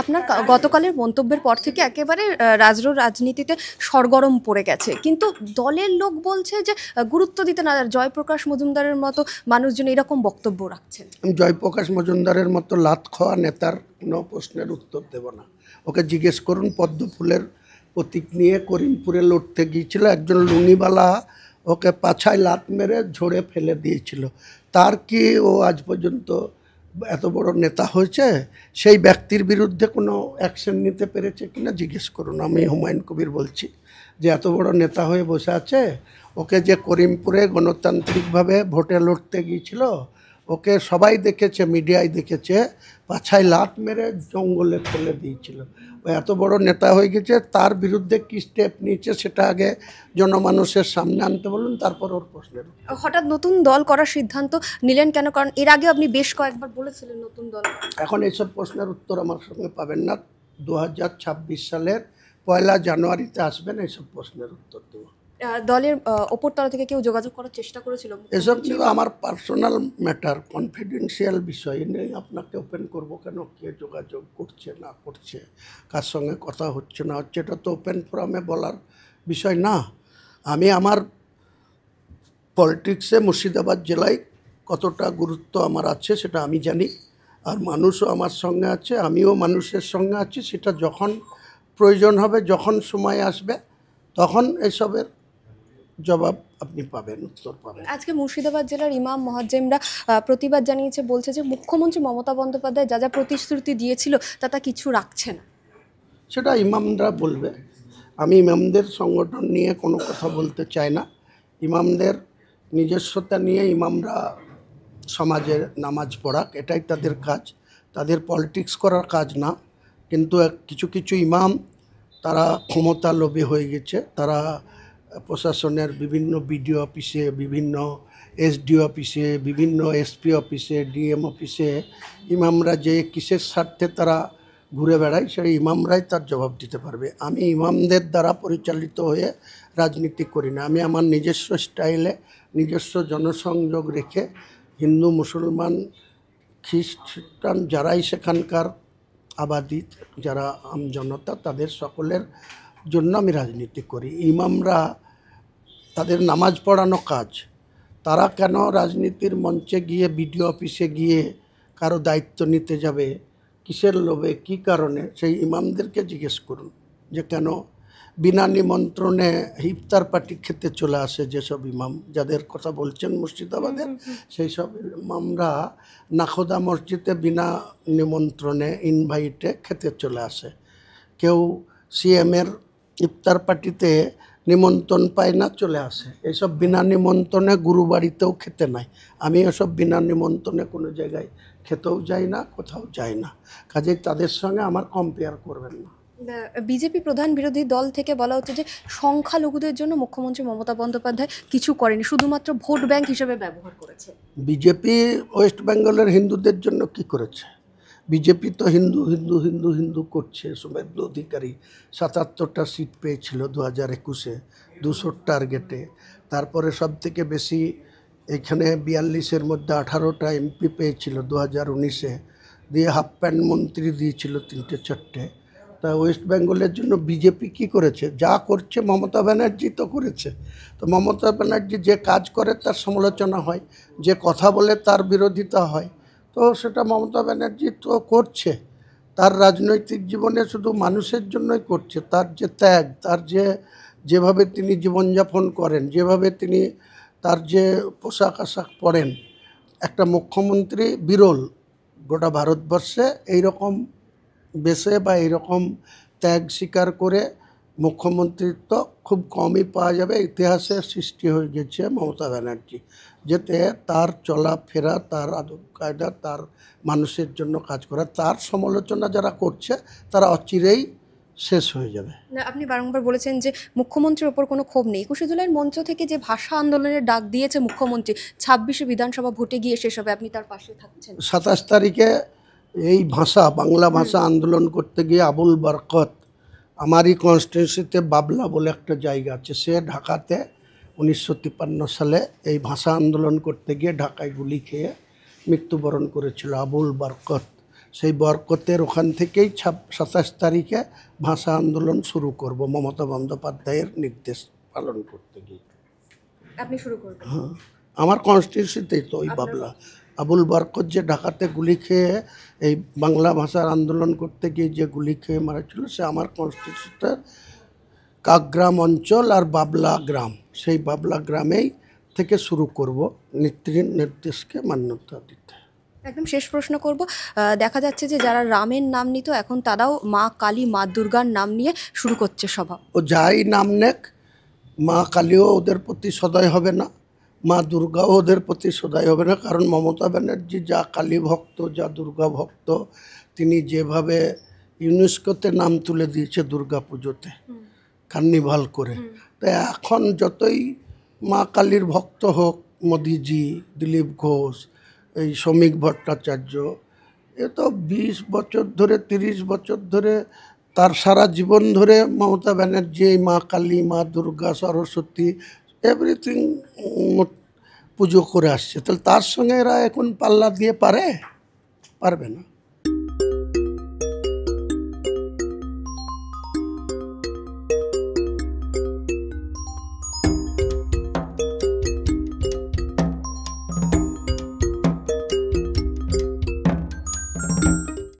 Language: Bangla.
আপনার গতকালের মন্তব্যের পর থেকে একেবারে রাজনীতিতে সরগরম পড়ে গেছে, কিন্তু দলের লোক বলছে যে গুরুত্ব দিতে না, জয়প্রকাশ মজুমদারের মতো মানুষজন এরকম বক্তব্য রাখছেন। আমি জয়প্রকাশ মজুমদারের মতো লাত খাওয়া নেতার কোনো প্রশ্নের উত্তর দেব না। ওকে জিজ্ঞেস করুন, পদ্ম ফুলের প্রতীক নিয়ে করিমপুরে লড়তে গিয়েছিল, একজন লুঙ্গিওয়ালা ওকে পাছায় লাত মেরে ঝরে ফেলে দিয়েছিল। তার কি ও আজ পর্যন্ত এত বড় নেতা হয়েছে? সেই ব্যক্তির বিরুদ্ধে কোনো অ্যাকশন নিতে পেরেছে কিনা জিজ্ঞেস করুন। আমি হুমায়ুন কবির বলছি যে এত বড় নেতা হয়ে বসে আছে, ওকে যে করিমপুরে গণতান্ত্রিকভাবে ভোটে লড়তে গিয়েছিল, ওকে সবাই দেখেছে, মিডিয়ায় দেখেছে, পাছায় লাত মেরে জঙ্গলে ফেলে দিয়েছিল। ও এত বড় নেতা হয়ে গেছে, তার বিরুদ্ধে কী স্টেপ নিয়েছে সেটা আগে জনমানুষের সামনে আনতে বলুন, তারপর ওর প্রশ্নের। হঠাৎ নতুন দল করার সিদ্ধান্ত নিলেন কেন? কারণ এর আগে আপনি বেশ কয়েকবার বলেছিলেন নতুন দল। এখন এইসব প্রশ্নের উত্তর আমার সঙ্গে পাবেন না। 2026 সালের 1 জানুয়ারিতে আসবেন, এইসব প্রশ্নের উত্তর দেবো। দলের ওপরতলা থেকে কেউ যোগাযোগ করার চেষ্টা করেছিল? এসব নিয়ে আমার পার্সোনাল ম্যাটার, কনফিডেন্সিয়াল বিষয় নেই। আপনাকে ওপেন করব কেন? কে যোগাযোগ করছে না করছে, কার সঙ্গে কথা হচ্ছে না হচ্ছে, এটা তো ওপেন ফোরামে বলার বিষয় না। আমি আমার পলিটিক্সে মুর্শিদাবাদ জেলায় কতটা গুরুত্ব আমার আছে সেটা আমি জানি, আর মানুষও আমার সঙ্গে আছে, আমিও মানুষের সঙ্গে আছি। সেটা যখন প্রয়োজন হবে, যখন সময় আসবে, তখন এসবের জবাব আপনি পাবেন, উত্তর পাবেন। আজকে মুর্শিদাবাদ জেলার ইমাম মুয়াজ্জেমরা প্রতিবাদ জানিয়েছে, বলছে যে মুখ্যমন্ত্রী মমতা বন্দ্যোপাধ্যায় যা যা প্রতিশ্রুতি দিয়েছিল তা কিছু রাখছে না। সেটা ইমামরা বলবে। আমি ইমামদের সংগঠন নিয়ে কোনো কথা বলতে চাই না। ইমামদের নিজস্বতা নিয়ে ইমামরা সমাজের নামাজ পড়াক, এটাই তাদের কাজ, তাদের পলিটিক্স করার কাজ না। কিন্তু কিছু কিছু ইমাম তারা ক্ষমতা লোভী হয়ে গেছে। তারা প্রশাসনের বিভিন্ন বিডিও অফিসে, বিভিন্ন এসডিও অফিসে, বিভিন্ন এসপি অফিসে, ডিএম অফিসে ইমামরা যে কিসের স্বার্থে তারা ঘুরে বেড়ায়, সেই ইমামরাই তার জবাব দিতে পারবে। আমি ইমামদের দ্বারা পরিচালিত হয়ে রাজনীতি করি না। আমি আমার নিজস্ব স্টাইলে, নিজস্ব জনসংযোগ রেখে হিন্দু, মুসলমান, খ্রিস্টান যারাই সেখানকার আবাদি, যারা আমজনতা, তাদের সকলের জন্য আমি রাজনীতি করি। ইমামরা তাদের নামাজ পড়ানো কাজ, তারা কেন রাজনীতির মঞ্চে গিয়ে, বিডিও অফিসে গিয়ে কারো দায়িত্ব নিতে যাবে? কিসের লোভে, কী কারণে? সেই ইমামদেরকে জিজ্ঞেস করুন যে কেন বিনা নিমন্ত্রণে ইফতার পার্টি খেতে চলে আসে। যেসব ইমাম, যাদের কথা বলছেন মুর্শিদাবাদের, সেই সব ইমামরা নাখোদা মসজিদে বিনা নিমন্ত্রণে, ইনভাইটে খেতে চলে আসে। কেউ সিএমের ইফতার পার্টিতে নিমন্ত্রণ পায় না, চলে আসে। এইসব বিনা নিমন্ত্রণে গুরুবাড়িতেও খেতে নাই। আমি এসব বিনা নিমন্ত্রণে কোনো জায়গায় খেতেও যাই না, কোথাও যাই না। কাজেই তাদের সঙ্গে আমার কম্পেয়ার করবেন না। বিজেপি প্রধান বিরোধী দল থেকে বলা হচ্ছে যে সংখ্যালঘুদের জন্য মুখ্যমন্ত্রী মমতা বন্দ্যোপাধ্যায় কিছু করেনি, শুধুমাত্র ভোট ব্যাংক হিসেবে ব্যবহার করেছে। বিজেপি ওয়েস্ট বেঙ্গলের হিন্দুদের জন্য কি করেছে? বিজেপি তো হিন্দু হিন্দু হিন্দু হিন্দু করছে। শুভেন্দু অধিকারী 77টা সিট পেয়েছিল 2021-এ, 200 টার্গেটে। তারপরে সব থেকে বেশি এখানে 42-এর মধ্যে 18টা এমপি পেয়েছিল 2019-এ, দিয়ে হাফ প্যান্ট মন্ত্রী দিয়েছিল 3-4টে। তা ওয়েস্ট বেঙ্গলের জন্য বিজেপি কি করেছে? যা করছে মমতা ব্যানার্জি তো করেছে। তো মমতা ব্যানার্জি যে কাজ করে তার সমালোচনা হয়, যে কথা বলে তার বিরোধিতা হয়। তো সেটা মমতা ব্যানার্জি তো করছে। তার রাজনৈতিক জীবনে শুধু মানুষের জন্যই করছে। তার যে ত্যাগ, তার যেভাবে তিনি জীবনযাপন করেন, যেভাবে তিনি তার যে পোশাক আশাক পরেন, একটা মুখ্যমন্ত্রী বিরল গোটা ভারতবর্ষে এইরকম বেশে বা এইরকম ত্যাগ স্বীকার করে মুখ্যমন্ত্রিত্ব খুব কমই পাওয়া যাবে। ইতিহাসে সৃষ্টি হয়ে গেছে মমতা ব্যানার্জি, যেতে তার চলাফেরা, তার আদব কায়দা, তার মানুষের জন্য কাজ করা, তার সমালোচনা যারা করছে তারা অচিরেই শেষ হয়ে যাবে। আপনি বারংবার বলেছেন যে মুখ্যমন্ত্রীর ওপর কোনো ক্ষোভ নেই। 21শে জুলাইয়ের মঞ্চ থেকে যে ভাষা আন্দোলনের ডাক দিয়েছে মুখ্যমন্ত্রী, 26শে বিধানসভা ভোটে গিয়ে শেষ হবে, আপনি তার পাশে থাকছেন? 27 তারিখে এই বাংলা ভাষা আন্দোলন করতে গিয়ে আবুল বরকত, আমারই কনস্টিটিউন্সিতে বাবলা বলে একটা জায়গা আছে, সে ঢাকাতে 1953 সালে এই ভাষা আন্দোলন করতে গিয়ে ঢাকায় গুলি খেয়ে মৃত্যুবরণ করেছিল আবুল বরকত। সেই বরকতের ওখান থেকেই 27 তারিখে ভাষা আন্দোলন শুরু করব মমতা বন্দ্যোপাধ্যায়ের নির্দেশ পালন করতে গিয়ে। আপনি শুরু করবেন? হ্যাঁ, আমার কনস্টিটিউশনতেই তো ওই বাবলা আবুল বরকত যে ঢাকাতে গুলি খেয়ে এই বাংলা ভাষার আন্দোলন করতে গিয়ে যে গুলি খেয়ে মারা ছিল, সে আমার কনস্টিটিউশনটা কাকগ্রাম অঞ্চল আর বাবলা গ্রাম, সেই বাবলা গ্রামেই থেকে শুরু করব নেত্রীর নির্দেশকে মান্যতা দিতে। একদম শেষ প্রশ্ন করব, দেখা যাচ্ছে যে যারা রামের নাম নিত এখন তারাও মা কালী মা দুর্গার নাম নিয়ে শুরু করছে সভা। ও যাই নাম নেক, মা কালীও ওদের প্রতি সদয় হবে না, মা দুর্গাও ওদের প্রতি সদয় হবে না। কারণ মমতা ব্যানার্জি যা কালী ভক্ত, যা দুর্গা ভক্ত, তিনি যেভাবে ইউনেস্কোতে নাম তুলে দিয়েছে দুর্গা পুজোতে কার্নিভাল করে, তাই এখন যতই মা কালীর ভক্ত হোক মোদিজি, দিলীপ ঘোষ, এই শ্রমিক ভট্টাচার্য, এ তো 20 বছর ধরে 30 বছর ধরে তার সারা জীবন ধরে মমতা ব্যানার্জি এই মা কালী মা দুর্গা সরস্বতী এভরিথিং পুজো করে আসছে, তাহলে তার সঙ্গে এরা এখন পাল্লা দিয়ে পারবে না।